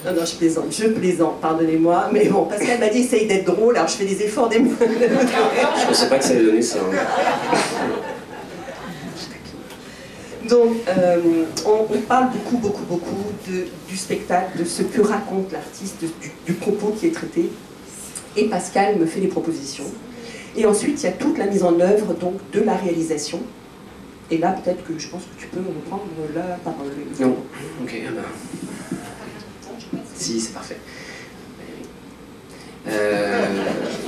Non, non, je plaisante, pardonnez-moi. Mais bon, Pascal m'a dit, essaye d'être drôle, alors je fais des efforts des mots. Je pensais pas que ça allait donner ça. Hein. Donc, on parle beaucoup du spectacle, de ce que raconte l'artiste, du propos qui est traité. Et Pascal me fait des propositions. Et ensuite, il y a toute la mise en œuvre donc, de la réalisation. Et là, peut-être que je pense que tu peux reprendre la parole. Non, ok, ah ben... Si, c'est parfait.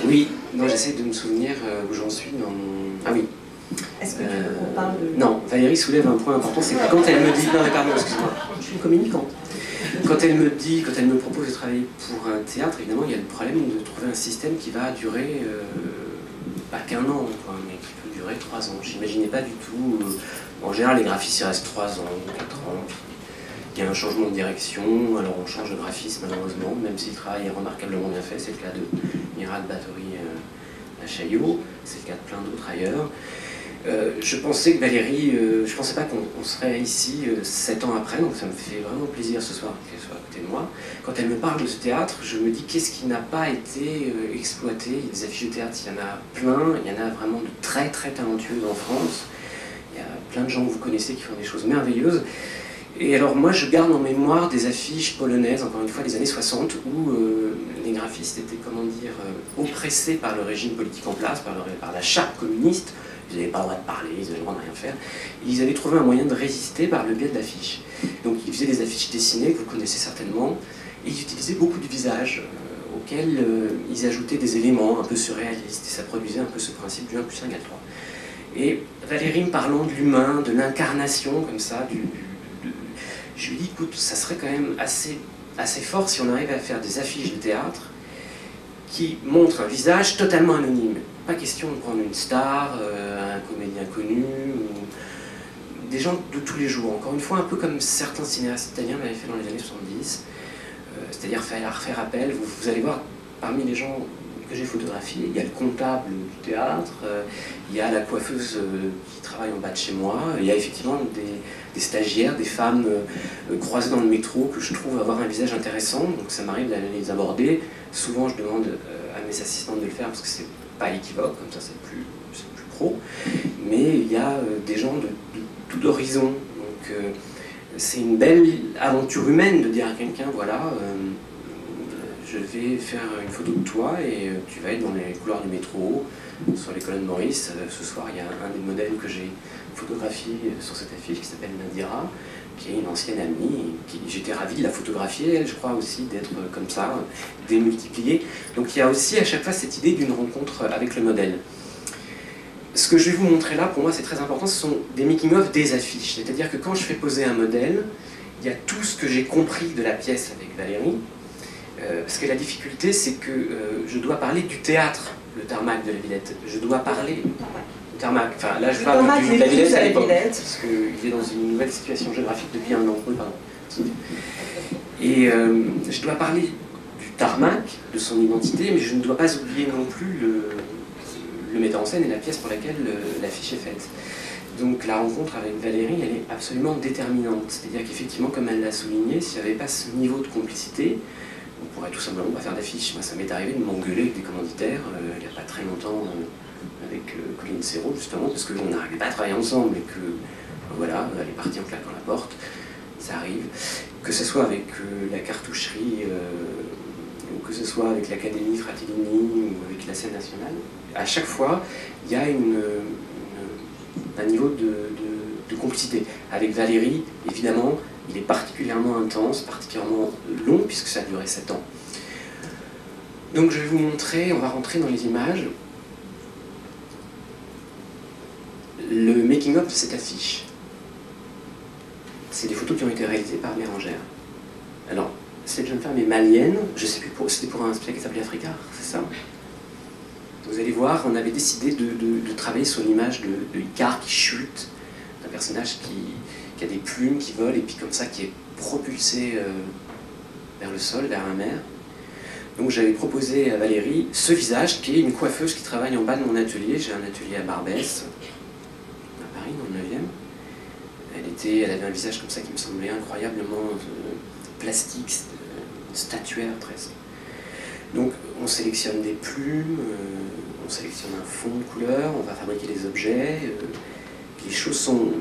Oui, non, j'essaie de me souvenir où j'en suis dans mon... Ah oui. Est-ce que tu veux qu'on parle de... Non, Valérie soulève un point important, c'est que quand elle me dit... Non mais pardon, excuse-moi. Je suis une communicante. Quand elle me propose de travailler pour un théâtre, évidemment, il y a le problème de trouver un système qui va durer pas qu'un an, quoi, mais qui peut durer 3 ans. J'imaginais pas du tout... en général, les graphistes, ils restent 3 ans, 4 ans, puis il y a un changement de direction, alors on change de graphiste malheureusement, même si le travail est remarquablement bien fait, c'est le cas de Miral Batory à Chaillot, c'est le cas de plein d'autres ailleurs. Je pensais que Valérie, je pensais pas qu'on serait ici 7 ans après, donc ça me fait vraiment plaisir ce soir qu'elle soit à côté de moi. Quand elle me parle de ce théâtre, je me dis qu'est-ce qui n'a pas été exploité. Il y a des affiches de théâtre, il y en a plein, il y en a vraiment de très très talentueuses en France. Il y a plein de gens que vous connaissez qui font des choses merveilleuses. Et alors moi je garde en mémoire des affiches polonaises, encore une fois des années 60, où les graphistes étaient, comment dire, oppressés par le régime politique en place, par la charte communiste. Ils n'avaient pas le droit de parler, ils n'avaient le droit de rien faire. Et ils avaient trouvé un moyen de résister par le biais de l'affiche. Donc ils faisaient des affiches dessinées, que vous connaissez certainement, et ils utilisaient beaucoup de visages auxquels ils ajoutaient des éléments un peu surréalistes, et ça produisait un peu ce principe du 1 plus 1 égale 3. Et Valérie me parlant de l'humain, de l'incarnation, comme ça, je lui dis, écoute, ça serait quand même assez fort si on arrivait à faire des affiches de théâtre qui montrent un visage totalement anonyme. Pas question de prendre une star, un comédien connu, ou des gens de tous les jours. Encore une fois, un peu comme certains cinéastes italiens l'avaient fait dans les années 70, c'est-à-dire faire appel. Vous allez voir, parmi les gens que j'ai photographiés, il y a le comptable du théâtre, il y a la coiffeuse qui travaille en bas de chez moi, il y a effectivement des stagiaires, des femmes croisées dans le métro que je trouve avoir un visage intéressant, donc ça m'arrive d'aller les aborder. Souvent je demande à mes assistantes de le faire parce que c'est pas équivoque, comme ça c'est plus pro, mais il y a des gens de tout horizon, donc c'est une belle aventure humaine de dire à quelqu'un, voilà, je vais faire une photo de toi et tu vas être dans les couloirs du métro, sur les colonnes Maurice. Ce soir, il y a un des modèles que j'ai photographié sur cette affiche qui s'appelle Nadira, qui est une ancienne amie. J'étais ravi de la photographier, elle, je crois aussi, d'être comme ça, démultipliée. Donc il y a aussi à chaque fois cette idée d'une rencontre avec le modèle. Ce que je vais vous montrer là, pour moi, c'est très important, ce sont des making-of des affiches. C'est-à-dire que quand je fais poser un modèle, il y a tout ce que j'ai compris de la pièce avec Valérie. Parce que la difficulté, c'est que je dois parler du théâtre, le tarmac de la Villette. Je dois parler du tarmac. Enfin, là, je parle de la Villette à l'époque, parce qu'il est dans une nouvelle situation géographique depuis 1 an. Oui, pardon. Et je dois parler du tarmac, de son identité, mais je ne dois pas oublier non plus le metteur en scène et la pièce pour laquelle l'affiche est faite. Donc la rencontre avec Valérie, elle est absolument déterminante. C'est-à-dire qu'effectivement, comme elle l'a souligné, s'il n'y avait pas ce niveau de complicité, on pourrait tout simplement pas faire d'affiche. Moi, ça m'est arrivé de m'engueuler avec des commanditaires il n'y a pas très longtemps avec Colline Serrault, justement, parce qu'on n'arrivait pas à travailler ensemble et que, voilà, elle est partie en claquant la porte. Ça arrive. Que ce soit avec la cartoucherie, ou que ce soit avec l'Académie Fratellini ou avec la scène nationale, à chaque fois, il y a un niveau de complicité. Avec Valérie, évidemment, il est particulièrement intense, particulièrement long, puisque ça a duré 7 ans. Donc je vais vous montrer, on va rentrer dans les images, le making-of de cette affiche. C'est des photos qui ont été réalisées par Bérangère. Alors, cette jeune femme est malienne, je sais plus, c'était pour un spectacle qui s'appelait Africa, c'est ça? Vous allez voir, on avait décidé de travailler sur l'image de Icare qui chute, d'un personnage qui a des plumes qui volent et puis comme ça qui est propulsé vers le sol, vers la mer. Donc j'avais proposé à Valérie ce visage qui est une coiffeuse qui travaille en bas de mon atelier. J'ai un atelier à Barbès, à Paris, dans le 9e. Elle avait un visage comme ça qui me semblait incroyablement plastique, statuaire presque. Donc on sélectionne des plumes, on sélectionne un fond de couleur, on va fabriquer des objets. Les choses sont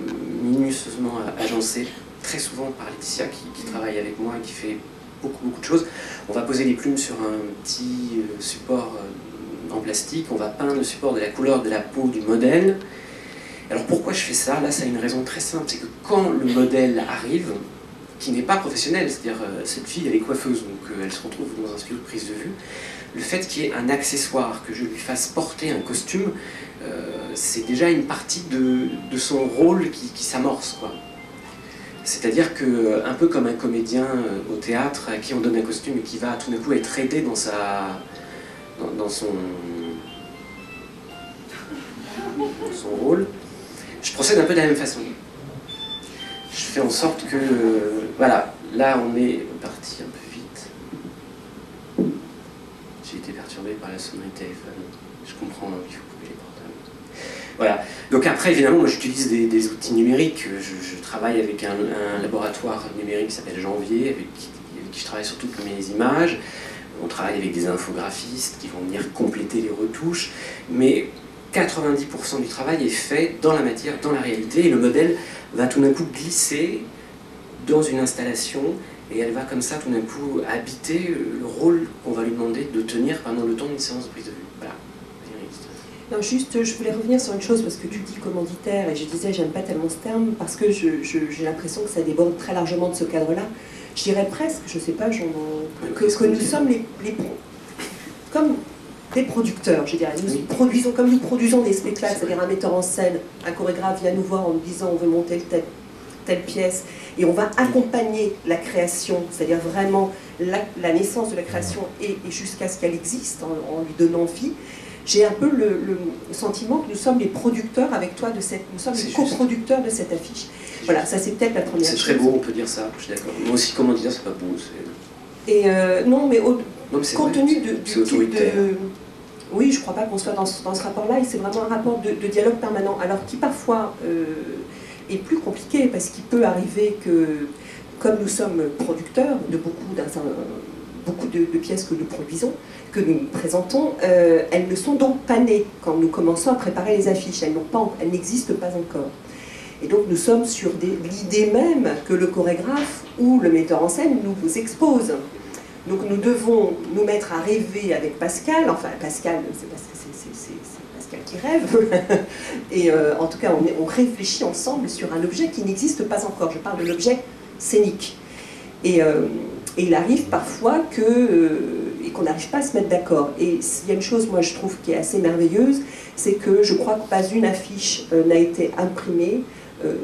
minutieusement agencées, très souvent par Laetitia qui travaille avec moi et qui fait beaucoup de choses. On va poser les plumes sur un petit support en plastique, on va peindre le support de la couleur de la peau du modèle. Alors pourquoi je fais ça? Là, ça a une raison très simple, c'est que quand le modèle arrive, qui n'est pas professionnel, c'est-à-dire cette fille elle est coiffeuse, donc elle se retrouve dans un studio de prise de vue, le fait qu'il y ait un accessoire, que je lui fasse porter un costume, c'est déjà une partie de son rôle qui s'amorce, quoi. C'est-à-dire que, un peu comme un comédien au théâtre à qui on donne un costume et qui va tout d'un coup être aidé dans son rôle, je procède un peu de la même façon. Je fais en sorte que, voilà, là on est parti un peu vite. J'ai été perturbé par la sonnerie de téléphone. Je comprends qu'il faut couper les portables. Voilà. Donc après, évidemment, moi j'utilise des outils numériques. Je travaille avec un laboratoire numérique qui s'appelle Janvier, avec qui je travaille sur toutes mes images. On travaille avec des infographistes qui vont venir compléter les retouches. Mais 90% du travail est fait dans la matière, dans la réalité, et le modèle va tout d'un coup glisser dans une installation, et elle va comme ça tout d'un coup habiter le rôle qu'on va lui demander de tenir pendant le temps d'une séance de prise de vue. Voilà. Non, juste, je voulais revenir sur une chose, parce que tu dis commanditaire, et je disais, j'aime pas tellement ce terme, parce que j'ai l'impression que ça déborde très largement de ce cadre-là. Je dirais presque, je sais pas, que nous sommes comme des producteurs, je dirais. Comme nous produisons des spectacles, c'est-à-dire un metteur en scène, un chorégraphe vient nous voir en nous disant on veut monter telle pièce, et on va accompagner la création, c'est-à-dire vraiment la naissance de la création et jusqu'à ce qu'elle existe, en lui donnant vie. J'ai un peu le sentiment que nous sommes les producteurs avec toi nous sommes les coproducteurs de cette affiche. Voilà, ça c'est peut-être la première chose. C'est très beau, on peut dire ça, je suis d'accord. Moi aussi, comment dire, c'est pas beau. Et non, mais compte tenu du type de... Oui, je ne crois pas qu'on soit dans ce rapport-là, et c'est vraiment un rapport de dialogue permanent, alors qui parfois est plus compliqué, parce qu'il peut arriver que, comme nous sommes producteurs de beaucoup de pièces que nous produisons, que nous présentons, elles ne sont donc pas nées quand nous commençons à préparer les affiches, elles n'existent pas encore. Et donc nous sommes sur l'idée même que le chorégraphe ou le metteur en scène nous expose. Donc nous devons nous mettre à rêver avec Pascal, enfin Pascal, c'est parce que c'est Pascal qui rêve, et en tout cas on réfléchit ensemble sur un objet qui n'existe pas encore, je parle de l'objet scénique. Et il arrive parfois qu'on n'arrive pas à se mettre d'accord. Et il y a une chose, moi je trouve, qui est assez merveilleuse, c'est que je crois que pas une affiche n'a été imprimée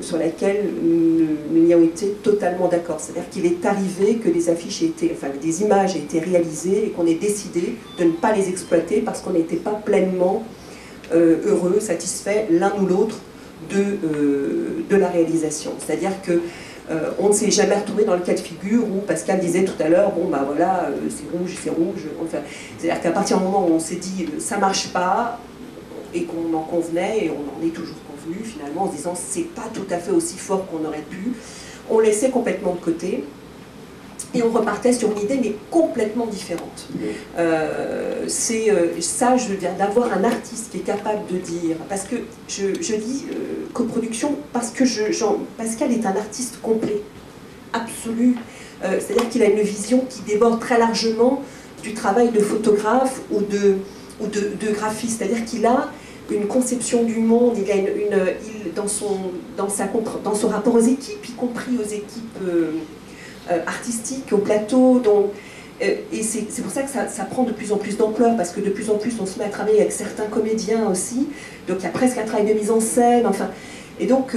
sur laquelle nous y avons été totalement d'accord. C'est-à-dire qu'il est arrivé que des affiches des images aient été réalisées et qu'on ait décidé de ne pas les exploiter parce qu'on n'était pas pleinement heureux, satisfait l'un ou l'autre de la réalisation. C'est-à-dire que on ne s'est jamais retrouvé dans le cas de figure où Pascal disait tout à l'heure, bon bah voilà, c'est rouge, enfin, c'est-à-dire qu'à partir du moment où on s'est dit ça marche pas et qu'on en convenait, et on en est toujours convenu finalement en se disant c'est pas tout à fait aussi fort qu'on aurait pu, on laissait complètement de côté et on repartait sur une idée mais complètement différente. C'est ça, je veux dire, d'avoir un artiste qui est capable de dire, parce que je dis coproduction parce que Pascal est un artiste complet, absolu, c'est-à-dire qu'il a une vision qui déborde très largement du travail de photographe ou de graphiste, c'est-à-dire qu'il a une conception du monde, il a dans son rapport aux équipes, y compris aux équipes artistiques, au plateau, et c'est pour ça que ça prend de plus en plus d'ampleur, parce que de plus en plus on se met à travailler avec certains comédiens aussi, donc il y a presque un travail de mise en scène, enfin, et donc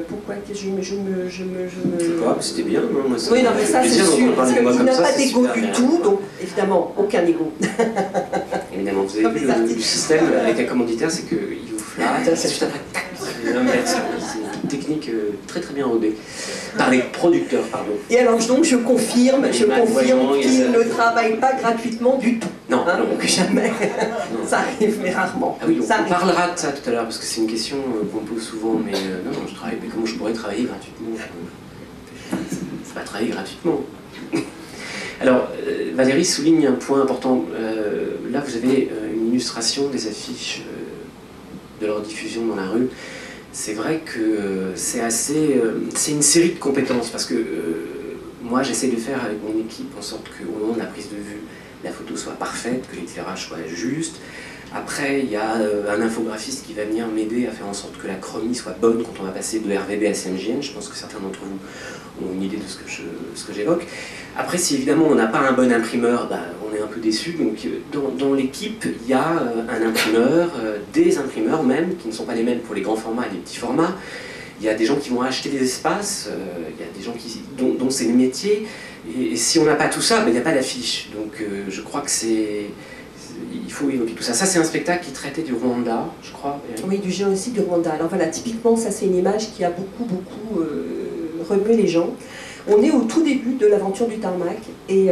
pourquoi que je sais pas, c'était bien, non, moi, oui, non, mais ça c'est sûr, parce qu'il n'a pas d'ego du tout, donc évidemment, aucun ego. Évidemment, vous avez vu le système avec un commanditaire, c'est qu'il vous flatte, c'est juste après, tac, c'est une technique très très bien rodée. Par les producteurs, pardon. Et alors donc je confirme qu'il ne travaille pas gratuitement du tout. Non, hein, donc jamais. Non. Ça arrive, mais rarement. Ah oui, on parlera de ça tout à l'heure, parce que c'est une question qu'on pose souvent, mais non, je travaille, mais comment je pourrais travailler gratuitement? Je ne peux pas travailler gratuitement. Valérie souligne un point important. Là, vous avez une illustration des affiches de leur diffusion dans la rue. C'est vrai que c'est une série de compétences, parce que moi, j'essaie de faire avec mon équipe en sorte qu'au moment de la prise de vue, la photo soit parfaite, que l'éclairage soit juste. Après, il y a un infographiste qui va venir m'aider à faire en sorte que la chromie soit bonne quand on va passer de RVB à CMJN. Je pense que certains d'entre vous ont une idée de ce que j'évoque. Après, si évidemment on n'a pas un bon imprimeur, bah, on est un peu déçu. Donc dans l'équipe, il y a un imprimeur, des imprimeurs même, qui ne sont pas les mêmes pour les grands formats et les petits formats. Il y a des gens qui vont acheter des espaces, il y a des gens dont c'est le métier. Et si on n'a pas tout ça, bah, il n'y a pas d'affiche. Donc je crois que il faut évoquer tout ça. Ça, c'est un spectacle qui traitait du Rwanda, je crois. Oui, du génocide du Rwanda. Alors voilà, typiquement, ça c'est une image qui a beaucoup remué les gens. On est au tout début de l'aventure du tarmac et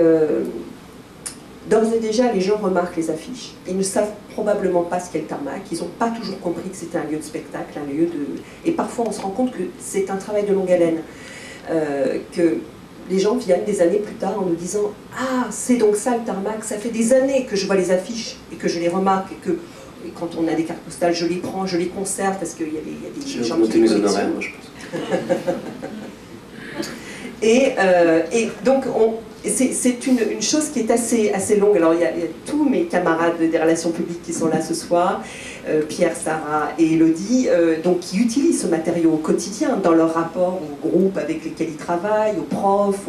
d'ores et déjà, les gens remarquent les affiches. Ils ne savent probablement pas ce qu'est le tarmac. Ils n'ont pas toujours compris que c'était un lieu de spectacle, un lieu de... Et parfois, on se rend compte que c'est un travail de longue haleine. Que les gens viennent des années plus tard en nous disant « Ah, c'est donc ça le tarmac, ça fait des années que je vois les affiches et que je les remarque et que et quand on a des cartes postales, je les prends, je les conserve parce qu'il y a des gens qui les collectionnent. » Moi, je pense. Et donc, c'est une chose qui est assez longue. Alors, il y a tous mes camarades des relations publiques qui sont là ce soir, Pierre, Sarah et Élodie, donc, qui utilisent ce matériau au quotidien dans leur rapport aux groupes avec lesquels ils travaillent, aux profs,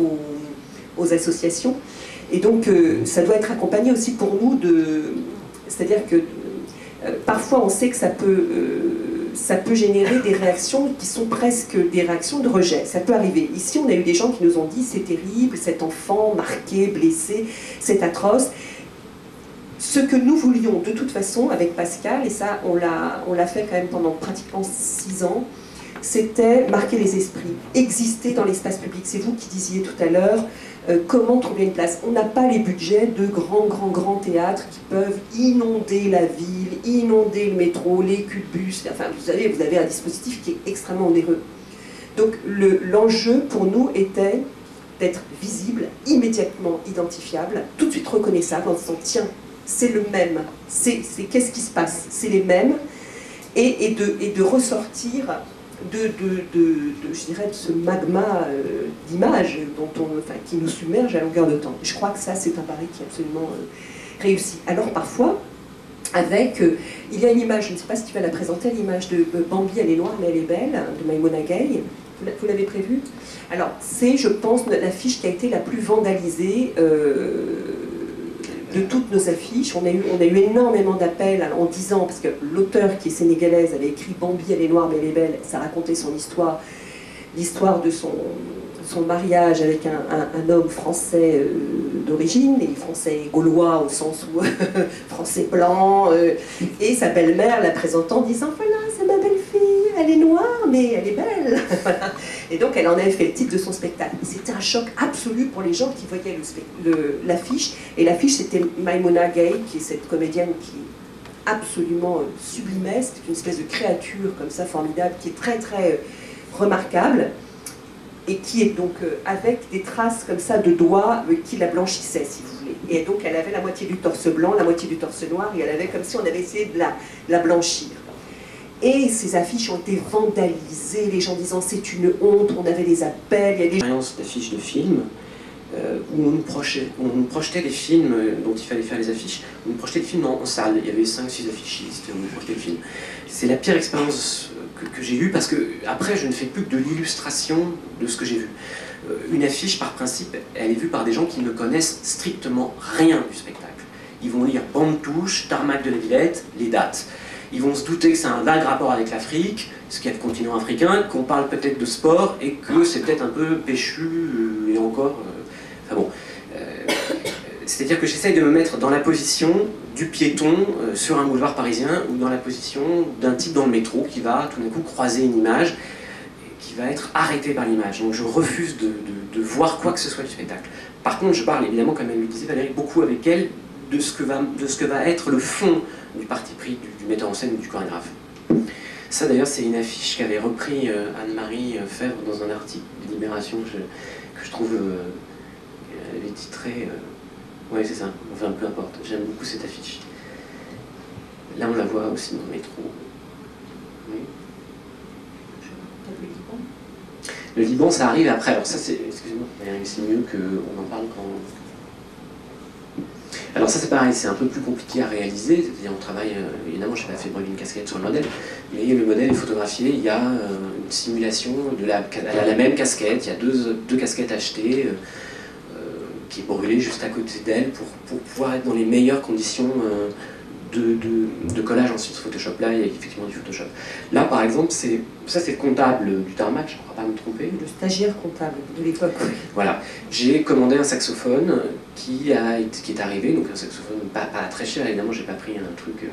aux associations. Et donc, ça doit être accompagné aussi pour nous de... C'est-à-dire que parfois, on sait que ça peut générer des réactions qui sont presque des réactions de rejet. Ça peut arriver. Ici, on a eu des gens qui nous ont dit « c'est terrible, cet enfant marqué, blessé, c'est atroce ». Ce que nous voulions de toute façon avec Pascal, et ça on l'a fait quand même pendant pratiquement 6 ans, c'était marquer les esprits, exister dans l'espace public. C'est vous qui disiez tout à l'heure comment trouver une place. On n'a pas les budgets de grands théâtres qui peuvent inonder la ville, inonder le métro, les culs de bus. Enfin, vous savez, vous avez un dispositif qui est extrêmement onéreux. Donc l'enjeu pour nous était d'être visible, immédiatement identifiable, tout de suite reconnaissable en disant tiens, c'est le même, qu'est-ce qui se passe, c'est les mêmes, et de ressortir je dirais, de ce magma d'images qui nous submerge à longueur de temps. Je crois que ça, c'est un pari qui est absolument réussi. Alors parfois, il y a une image, je ne sais pas si tu vas la présenter, l'image de Bambi, elle est noire mais elle est belle, de Maïmona Gueye. Vous l'avez prévu? Alors, c'est, je pense, l'affiche qui a été la plus vandalisée de toutes nos affiches. On a eu énormément d'appels en disant, parce que l'auteur qui est sénégalaise avait écrit « Bambi, elle est noire mais elle est belle », ça racontait son histoire, l'histoire de son mariage avec un homme français d'origine, et français gaulois au sens où français blanc, et sa belle-mère la présentant en disant « Voilà, c'est ma belle-fille, elle est noire mais elle est belle ». Et donc elle en avait fait le titre de son spectacle. C'était un choc absolu pour les gens qui voyaient l'affiche, et l'affiche c'était Maïmona Gueye, qui est cette comédienne qui est absolument sublimesque, une espèce de créature comme ça formidable, qui est très remarquable, et qui est donc avec des traces comme ça de doigts qui la blanchissaient, si vous voulez. Et donc elle avait la moitié du torse blanc, la moitié du torse noir, et elle avait comme si on avait essayé de la blanchir. Et ces affiches ont été vandalisées, les gens disant c'est une honte, on avait des appels, il y a des... Expérience d'affiches de films, où on nous projetait les films dont il fallait faire les affiches, on nous projetait les films en salle, il y avait 5-6 affichistes et on nous projetait le film. C'est la pire expérience que j'ai eue, parce que après je ne fais plus que de l'illustration de ce que j'ai vu. Une affiche, par principe, elle est vue par des gens qui ne connaissent strictement rien du spectacle. Ils vont lire bande touche, tarmac de la Villette, les dates. Ils vont se douter que c'est un vague rapport avec l'Afrique, ce qu'il y a le continent africain, qu'on parle peut-être de sport et que c'est peut-être un peu péchu et encore... enfin bon. C'est-à-dire que j'essaye de me mettre dans la position du piéton sur un boulevard parisien, ou dans la position d'un type dans le métro qui va tout d'un coup croiser une image et qui va être arrêté par l'image. Donc je refuse de voir quoi que ce soit du spectacle. Par contre, je parle évidemment, comme elle le disait Valérie, beaucoup avec elle de ce que va être le fond du parti pris du metteur en scène ou du chorégraphe. Ça d'ailleurs, c'est une affiche qu'avait repris Anne-Marie Fèvre dans un article de Libération que je trouve elle avait titré Oui, c'est ça. Enfin, peu importe. J'aime beaucoup cette affiche. Là, on la voit aussi dans le métro. Oui. Le Liban, ça arrive après. Alors ça, c'est... Excusez-moi, c'est mieux qu'on en parle quand... Alors ça, c'est pareil, c'est un peu plus compliqué à réaliser. C'est-à-dire, on travaille... évidemment, je n'ai pas fait brûler une casquette sur le modèle, mais le modèle est photographié. Il y a une simulation de la même casquette. Il y a deux casquettes achetées qui est brûlée juste à côté d'elle pour pouvoir être dans les meilleures conditions de collage ensuite sur Photoshop. Là, il y a effectivement du Photoshop. Là, par exemple, ça c'est le comptable du tarmac, je ne crois pas me tromper. Le stagiaire comptable de l'époque. Voilà. J'ai commandé un saxophone qui est arrivé, donc un saxophone pas très cher, évidemment, j'ai pas pris un truc...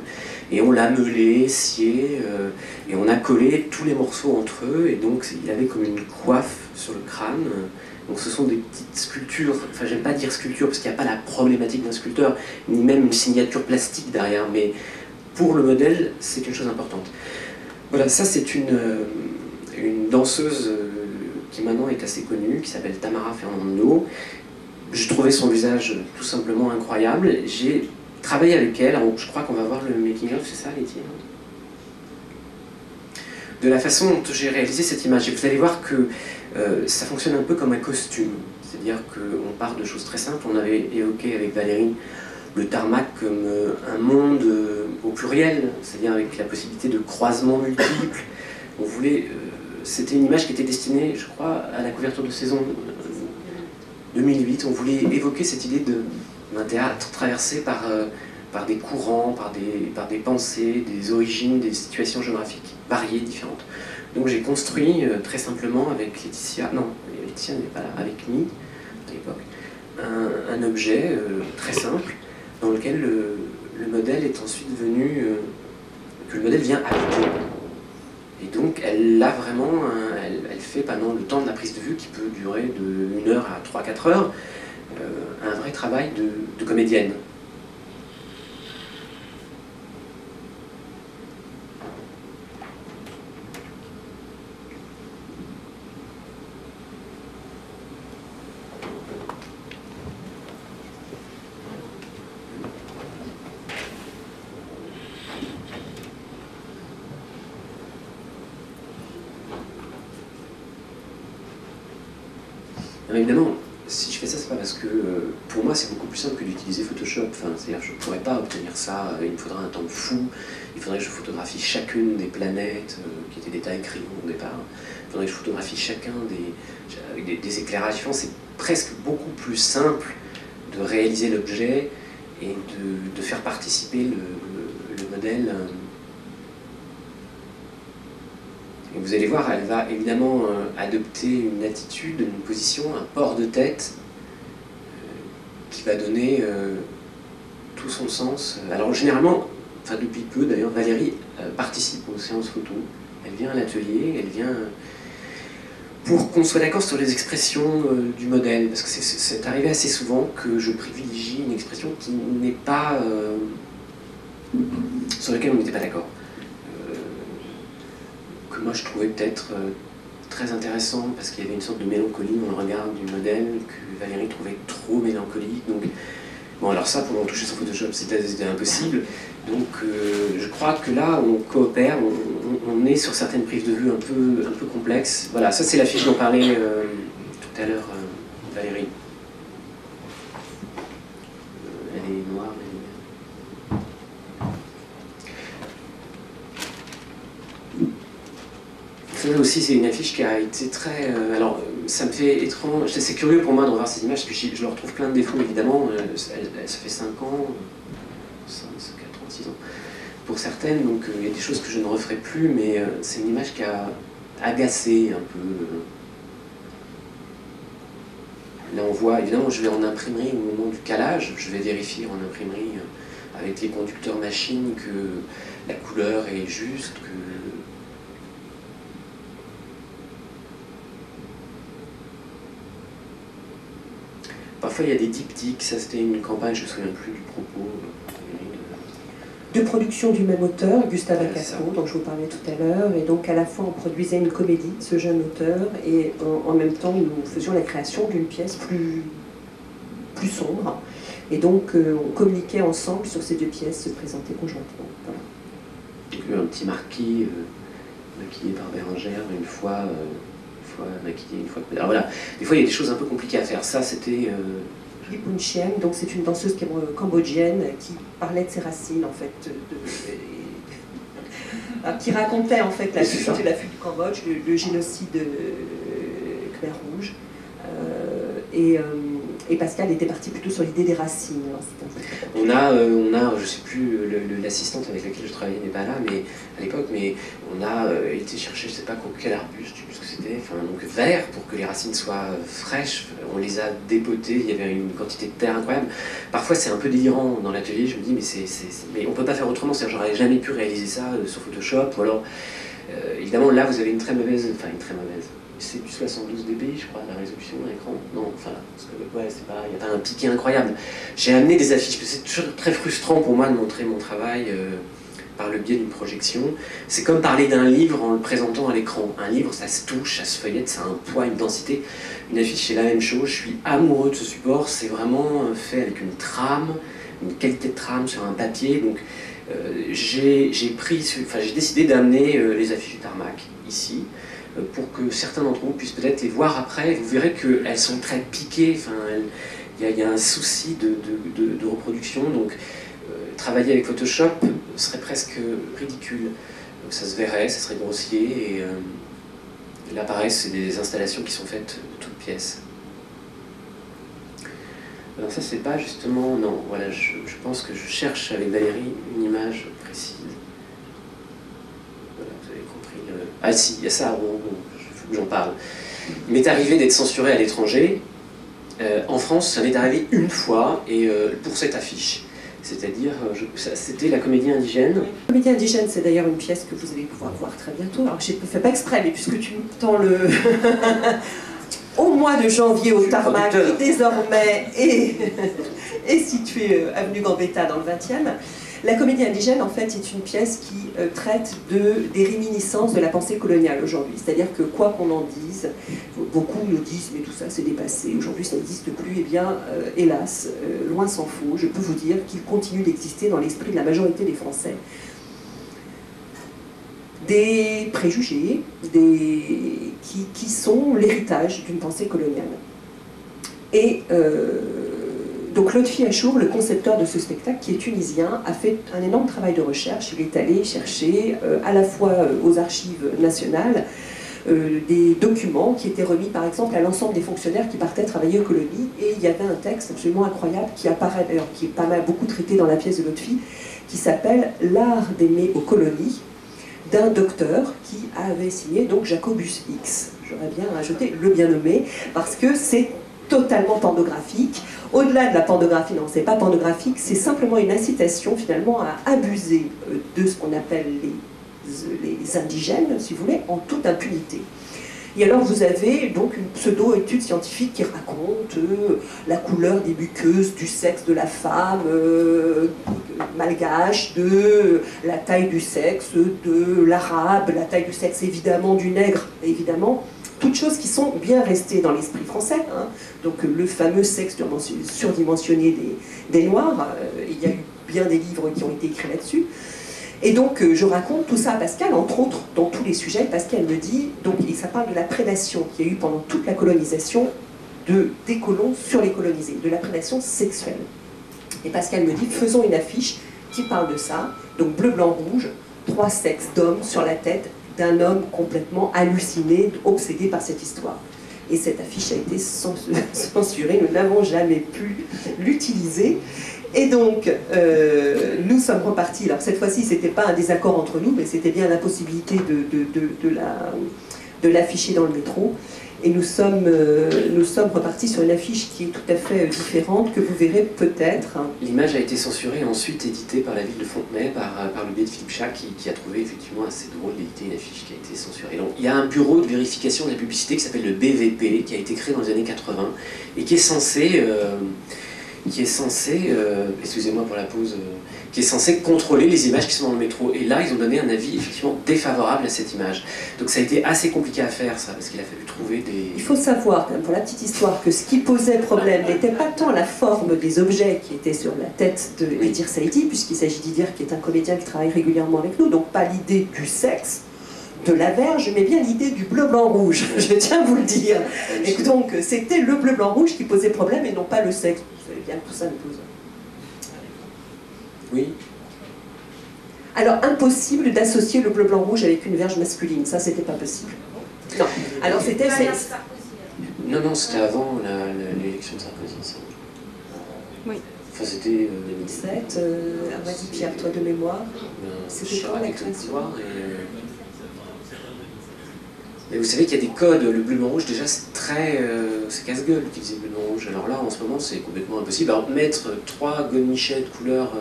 et on l'a meulé, scié, et on a collé tous les morceaux entre eux, et donc il avait comme une coiffe sur le crâne. Donc ce sont des petites sculptures, enfin j'aime pas dire sculpture parce qu'il n'y a pas la problématique d'un sculpteur, ni même une signature plastique derrière, mais pour le modèle, c'est une chose importante. Voilà, ça c'est une danseuse qui maintenant est assez connue, qui s'appelle Tamara Fernando. Je trouvais son visage tout simplement incroyable. J'ai travaillé avec elle, alors je crois qu'on va voir le making-of, c'est ça Laetitia ? De la façon dont j'ai réalisé cette image. Et vous allez voir que ça fonctionne un peu comme un costume. C'est-à-dire qu'on part de choses très simples. On avait évoqué avec Valérie le tarmac comme un monde au pluriel, c'est-à-dire avec la possibilité de croisements multiples. On voulait... c'était une image qui était destinée, je crois, à la couverture de saison 2008. On voulait évoquer cette idée d'un théâtre traversé par des courants, par des pensées, des origines, des situations géographiques variées, différentes. Donc j'ai construit très simplement avec Laetitia, non, Laetitia n'est pas là, avec Mi, à l'époque, un objet très simple dans lequel le modèle est ensuite venu, que le modèle vient habiter. Et donc elle a vraiment, elle fait pendant le temps de la prise de vue qui peut durer de 1 heure à 3-4 heures, un vrai travail de comédienne. Alors évidemment, si je fais ça, c'est pas parce que pour moi c'est beaucoup plus simple que d'utiliser Photoshop. Enfin, c'est-à-dire je ne pourrais pas obtenir ça, il me faudra un temps fou, il faudrait que je photographie chacune des planètes qui étaient des tailles crayon au départ, il faudrait que je photographie chacun avec des éclairages différents. C'est presque beaucoup plus simple de réaliser l'objet et de faire participer le modèle. Et vous allez voir, elle va évidemment adopter une attitude, une position, un port de tête qui va donner tout son sens. Alors généralement, enfin depuis peu d'ailleurs, Valérie participe aux séances photo. Elle vient à l'atelier, elle vient pour qu'on soit d'accord sur les expressions du modèle. Parce que c'est arrivé assez souvent que je privilégie une expression qui n'est pas... sur laquelle on n'était pas d'accord. Que moi je trouvais peut-être très intéressant parce qu'il y avait une sorte de mélancolie dans le regard du modèle que Valérie trouvait trop mélancolique. Donc, bon, alors ça, pour en toucher sur Photoshop, c'était impossible. Donc je crois que là, on coopère, on est sur certaines prises de vue un peu complexes. Voilà, ça c'est l'affiche dont parlait tout à l'heure Valérie. Elle est noire, ça aussi, c'est une affiche qui a été très... alors, ça me fait étrange... C'est curieux pour moi de revoir ces images, parce que je leur trouve plein de défauts, évidemment. Ça fait 5 ans, 4 ans, 6 ans, pour certaines. Donc, il y a des choses que je ne referai plus, mais c'est une image qui a agacé un peu. Là, on voit, évidemment, je vais en imprimerie au moment du calage. Je vais vérifier en imprimerie avec les conducteurs machines que la couleur est juste, que... Parfois, il y a des diptyques, ça c'était une campagne, je ne me souviens plus du propos. De production du même auteur, Gustave Acasco, dont je vous parlais tout à l'heure, et donc à la fois on produisait une comédie de ce jeune auteur, et en même temps nous faisions la création d'une pièce plus plus sombre. Et donc on communiquait ensemble sur ces deux pièces, se présentaient conjointement. Voilà. Un petit marquis maquillé par Bérengère, une fois maquillé, une fois... Alors voilà, des fois il y a des choses un peu compliquées à faire. Ça, c'était... Punchien, donc c'est une danseuse cambodgienne qui parlait de ses racines, en fait, qui racontait en fait la fuite du Cambodge, le génocide Khmer Rouge. Et Pascal était parti plutôt sur l'idée des racines. On a, je sais plus, l'assistante avec laquelle je travaillais n'est pas là, mais à l'époque, mais on a été chercher, je sais pas quel arbuste, je sais plus ce que c'était, enfin donc vert pour que les racines soient fraîches. On les a dépotées, il y avait une quantité de terre incroyable. Parfois c'est un peu délirant dans l'atelier, je me dis mais on peut pas faire autrement, c'est-à-dire j'aurais jamais pu réaliser ça sur Photoshop, ou alors évidemment là vous avez une très mauvaise, c'est du 72 dpi, je crois, la résolution de l'écran. Non, enfin, parce que, ouais, c'est pas, il n'y a pas un piqué incroyable. J'ai amené des affiches, parce que c'est toujours très frustrant pour moi de montrer mon travail par le biais d'une projection. C'est comme parler d'un livre en le présentant à l'écran. Un livre, ça se touche, ça se feuillette, ça a un poids, une densité. Une affiche, c'est la même chose. Je suis amoureux de ce support. C'est vraiment fait avec une trame, une qualité de trame sur un papier. Donc, j'ai décidé d'amener les affiches du tarmac ici, pour que certains d'entre vous puissent peut-être les voir après. Vous verrez qu'elles sont très piquées, il y a un souci de reproduction, donc travailler avec Photoshop serait presque ridicule. Donc, ça se verrait, ça serait grossier, et là pareil, c'est des installations qui sont faites de toutes pièces. Alors ça c'est pas justement, non, voilà, je pense que je cherche avec Valérie une image précise. Voilà, vous avez compris le... Ah si, il y a ça, il faut que j'en parle. Il m'est arrivé d'être censuré à l'étranger. En France, ça m'est arrivé une fois, et pour cette affiche. C'est-à-dire, c'était la Comédie Indigène. La Comédie Indigène, c'est d'ailleurs une pièce que vous allez pouvoir voir très bientôt. Alors, je ne fais pas exprès, mais puisque tu me tends le... au mois de janvier au Tarmac, qui désormais est situé avenue Gambetta dans le 20e. La Comédie Indigène, en fait, est une pièce qui traite des réminiscences de la pensée coloniale aujourd'hui. C'est-à-dire que, quoi qu'on en dise, beaucoup le disent, mais tout ça c'est dépassé, aujourd'hui ça n'existe plus, eh bien, hélas, loin s'en faut, je peux vous dire qu'il continue d'exister dans l'esprit de la majorité des Français. Des préjugés qui sont l'héritage d'une pensée coloniale. Et donc Lotfi Achour, le concepteur de ce spectacle, qui est tunisien, a fait un énorme travail de recherche. Il est allé chercher à la fois aux archives nationales des documents qui étaient remis par exemple à l'ensemble des fonctionnaires qui partaient travailler aux colonies, et il y avait un texte absolument incroyable qui apparaît d'ailleurs, qui est pas mal beaucoup traité dans la pièce de Lotfi, qui s'appelle « L'art d'aimer aux colonies », d'un docteur qui avait signé donc Jacobus X. J'aurais bien rajouté le bien nommé, parce que c'est totalement pornographique. Au-delà de la pornographie, non, c'est pas pornographique, c'est simplement une incitation finalement à abuser de ce qu'on appelle les indigènes, si vous voulez, en toute impunité. Et alors vous avez donc une pseudo-étude scientifique qui raconte la couleur des muqueuses, du sexe de la femme malgache, de la taille du sexe de l'arabe, la taille du sexe évidemment du nègre, évidemment. Toutes choses qui sont bien restées dans l'esprit français, hein. Donc le fameux sexe surdimensionné des Noirs, il y a eu bien des livres qui ont été écrits là-dessus. Et donc je raconte tout ça à Pascal, entre autres, dans tous les sujets. Pascal me dit, donc, et ça parle de la prédation qu'il y a eu pendant toute la colonisation des colons sur les colonisés, de la prédation sexuelle. Et Pascal me dit, faisons une affiche qui parle de ça, donc bleu, blanc, rouge, 3 sexes d'hommes sur la tête d'un homme complètement halluciné, obsédé par cette histoire. Et cette affiche a été censurée, nous n'avons jamais pu l'utiliser. Et donc, nous sommes repartis. Alors cette fois-ci, ce n'était pas un désaccord entre nous, mais c'était bien l'impossibilité de l'afficher dans le métro. Et nous sommes repartis sur une affiche qui est tout à fait différente, que vous verrez peut-être. L'image a été censurée et ensuite éditée par la ville de Fontenay, par le biais de Philippe Chat, qui a trouvé effectivement assez drôle d'éditer une affiche qui a été censurée. Donc, il y a un bureau de vérification de la publicité qui s'appelle le BVP, qui a été créé dans les années 80, et qui est censé qui est censé, excusez-moi pour la pause, qui est censé contrôler les images qui sont dans le métro. Et là, ils ont donné un avis effectivement défavorable à cette image. Donc ça a été assez compliqué à faire, ça, parce qu'il a fallu trouver des... Il faut savoir, quand même, pour la petite histoire, que ce qui posait problème n'était pas tant la forme des objets qui étaient sur la tête de Edir Saïdi, puisqu'il s'agit d'Edir qui est un comédien qui travaille régulièrement avec nous, donc pas l'idée du sexe, de la verge, mais bien l'idée du bleu-blanc-rouge, je tiens à vous le dire. Et donc c'était le bleu-blanc-rouge qui posait problème et non pas le sexe. Vous savez bien que tout ça me pose. Oui. Alors, impossible d'associer le bleu-blanc-rouge avec une verge masculine, ça c'était pas possible. Non, alors c'était... Non, non, c'était avant l'élection de Sarkozy, ça. Oui. Enfin, c'était... 2007, vas-y Pierre, toi de mémoire. C'était quand la création Et vous savez qu'il y a des codes, le bleu-blanc-rouge déjà c'est très... c'est casse-gueule d'utiliser le bleu-blanc-rouge. Alors là, en ce moment, c'est complètement impossible. Alors mettre 3 godemichets de couleur...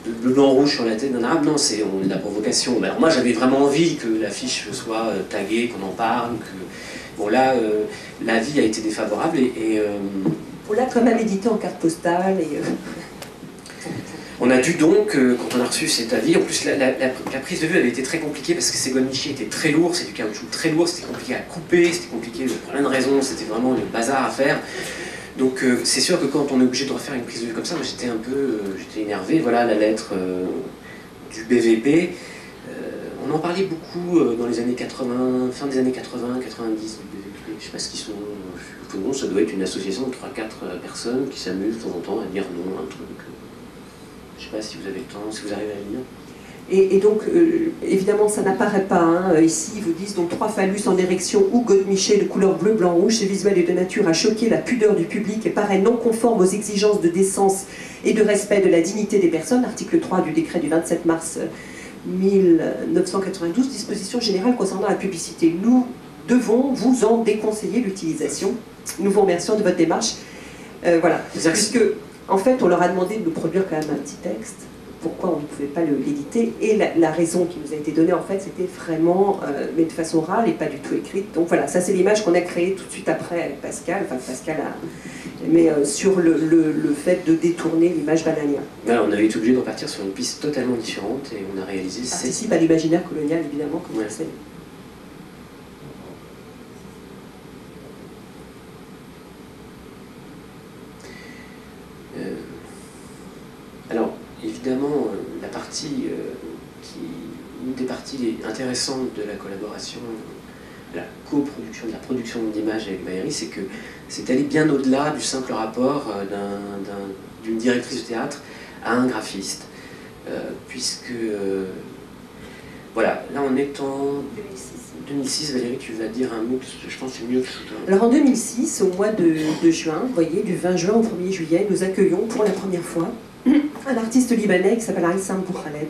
de bleu-blanc-rouge sur la tête d'un arabe, non, c'est de la provocation. Alors moi j'avais vraiment envie que l'affiche soit taguée, qu'on en parle, que... Bon là, l'avis a été défavorable et on l'a quand même édité en carte postale et... On a dû donc, quand on a reçu cet avis, en plus la prise de vue avait été très compliquée parce que ces godemichés étaient très lourds, c'est du caoutchouc très lourd, c'était compliqué à couper, c'était compliqué pour plein de raisons, c'était vraiment le bazar à faire. Donc c'est sûr que quand on est obligé de refaire une prise de vue comme ça, moi j'étais un peu j'étais énervé. Voilà la lettre du BVP. On en parlait beaucoup dans les années 80, fin des années 80, 90 du BVP. Je ne sais pas ce qu'ils sont. Non, ça doit être une association de 3-4 personnes qui s'amusent de temps en temps à dire non, un truc. Je ne sais pas si vous avez le temps, si vous arrivez à le lire. Et donc, évidemment, ça n'apparaît pas. Hein. Ici, ils vous disent donc 3 phallus en érection ou godemichés de couleur bleu, blanc, rouge. Ce visuel est de nature à choquer la pudeur du public et paraît non conforme aux exigences de décence et de respect de la dignité des personnes. Article 3 du décret du 27 mars 1992, disposition générale concernant la publicité. Nous devons vous en déconseiller l'utilisation. Nous vous remercions de votre démarche. Voilà. Puisque, en fait, on leur a demandé de nous produire quand même un petit texte. Pourquoi on ne pouvait pas l'éditer, et la raison qui nous a été donnée en fait c'était vraiment mais de façon orale et pas du tout écrite. Donc voilà, ça c'est l'image qu'on a créée tout de suite après avec Pascal, enfin Pascal a, mais sur le fait de détourner l'image bananière. Voilà, on avait été obligé de repartir sur une piste totalement différente et on a réalisé... Participe à l'imaginaire colonial évidemment, comme ouais. vous le savez. Alors, évidemment, la partie une des parties intéressantes de la collaboration, de la coproduction, de la production d'images avec Baïry, c'est que c'est allé bien au-delà du simple rapport d'une directrice de théâtre à un graphiste. Puisque, voilà, là on est en 2006, Valérie, tu vas dire un mot, je pense que c'est mieux que je... Alors en 2006, au mois de juin, vous voyez, du 20 juin au 1er juillet, nous accueillons pour la première fois un artiste libanais qui s'appelle Haïssam Boukhaled,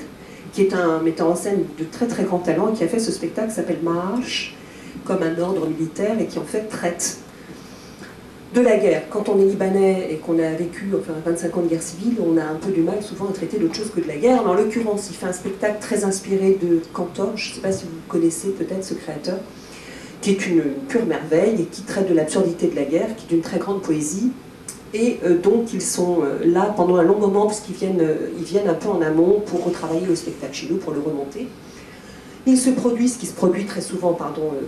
qui est un metteur en scène de très très grand talent et qui a fait ce spectacle qui s'appelle Marche, comme un ordre militaire, et qui en fait traite de la guerre. Quand on est libanais et qu'on a vécu enfin, 25 ans de guerre civile, on a un peu du mal souvent à traiter d'autre chose que de la guerre. Mais en l'occurrence, il fait un spectacle très inspiré de Cantor, je ne sais pas si vous connaissez peut-être ce créateur, qui est une pure merveille et qui traite de l'absurdité de la guerre, qui est d'une très grande poésie. Et donc ils sont là pendant un long moment, puisqu'ils viennent un peu en amont pour retravailler le spectacle chez nous, pour le remonter. Il se produit ce qui se produit très souvent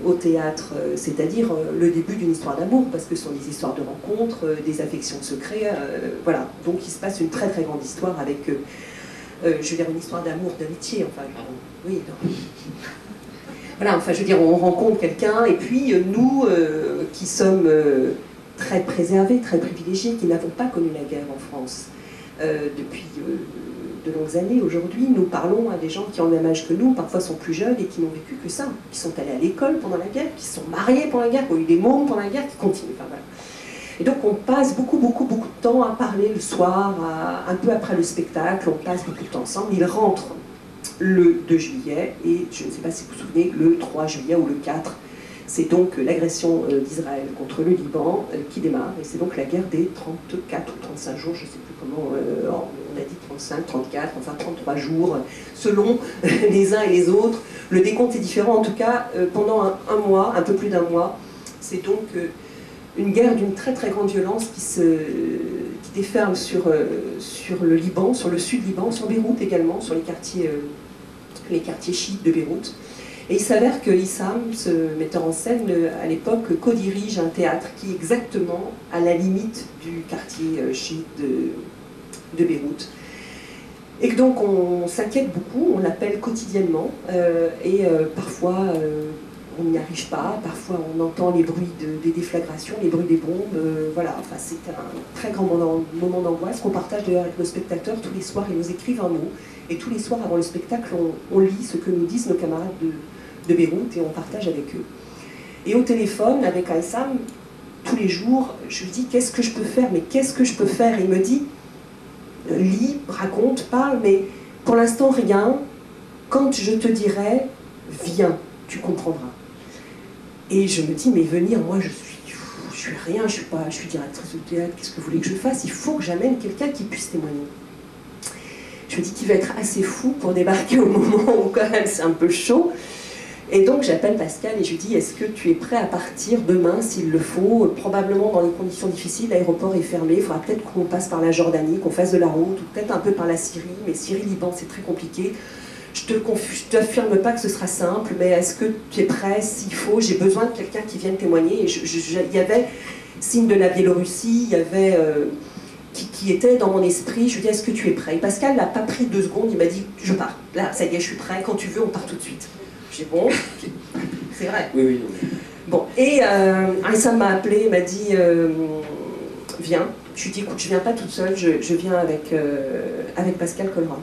au théâtre, c'est-à-dire le début d'une histoire d'amour, parce que ce sont des histoires de rencontres, des affections secrètes, voilà. Donc il se passe une très très grande histoire avec, je veux dire, une histoire d'amour, d'amitié, enfin, oui, non. Voilà, enfin, je veux dire, on rencontre quelqu'un, et puis nous, qui sommes très préservés, très privilégiés, qui n'avons pas connu la guerre en France depuis de longues années. Aujourd'hui, nous parlons à des gens qui ont le même âge que nous, parfois sont plus jeunes et qui n'ont vécu que ça, qui sont allés à l'école pendant la guerre, qui sont mariés pendant la guerre, qui ont eu des mômes pendant la guerre, qui continuent. Enfin, voilà. Et donc on passe beaucoup de temps à parler le soir, un peu après le spectacle, on passe beaucoup de temps ensemble. Ils rentrent le 2 juillet et je ne sais pas si vous vous souvenez, le 3 juillet ou le 4, c'est donc l'agression d'Israël contre le Liban qui démarre, et c'est donc la guerre des 34 ou 35 jours, je ne sais plus comment, on a dit 35, 34, enfin 33 jours, selon les uns et les autres. Le décompte est différent, en tout cas, pendant un mois, un peu plus d'un mois, c'est donc une guerre d'une très très grande violence qui des fermes sur le Liban, sur le sud Liban, sur Beyrouth également, sur les quartiers chiites de Beyrouth. Et il s'avère que Issam, ce metteur en scène, à l'époque, co-dirige un théâtre qui est exactement à la limite du quartier chiite de Beyrouth. Et que donc on s'inquiète beaucoup, on l'appelle quotidiennement, parfois on n'y arrive pas, parfois on entend les bruits des déflagrations, les bruits des bombes, voilà, enfin c'est un très grand moment d'angoisse qu'on partage d'ailleurs avec nos spectateurs. Tous les soirs ils nous écrivent un mot, et tous les soirs avant le spectacle on lit ce que nous disent nos camarades de Beyrouth et on partage avec eux. Et au téléphone avec Issam, tous les jours, je lui dis qu'est-ce que je peux faire, mais qu'est-ce que je peux faire? Il me dit lis, raconte, parle, mais pour l'instant rien, quand je te dirai, viens, tu comprendras. Et je me dis, mais venir, moi je suis rien, je suis directrice de théâtre, qu'est-ce que vous voulez que je fasse? Il faut que j'amène quelqu'un qui puisse témoigner. Je me dis qu'il va être assez fou pour débarquer au moment où quand même c'est un peu chaud. Et donc j'appelle Pascal et je lui dis, est-ce que tu es prêt à partir demain s'il le faut? Probablement dans les conditions difficiles, l'aéroport est fermé, il faudra peut-être qu'on passe par la Jordanie, qu'on fasse de la route, ou peut-être un peu par la Syrie, mais Syrie-Liban c'est très compliqué. Je ne t'affirme pas que ce sera simple, mais est-ce que tu es prêt s'il faut? J'ai besoin de quelqu'un qui vienne témoigner. Et il y avait signe de la Biélorussie, il y avait qui était dans mon esprit. Je lui dis, est-ce que tu es prêt? Et Pascal n'a pas pris 2 secondes, il m'a dit, je pars. Là, ça y est, je suis prêt, quand tu veux, on part tout de suite. J'ai dit, bon, c'est vrai. Oui, oui. Bon, et Issam m'a appelé, il m'a dit, viens. Je lui ai dit, écoute, je viens pas toute seule, je viens avec Pascal Colleran.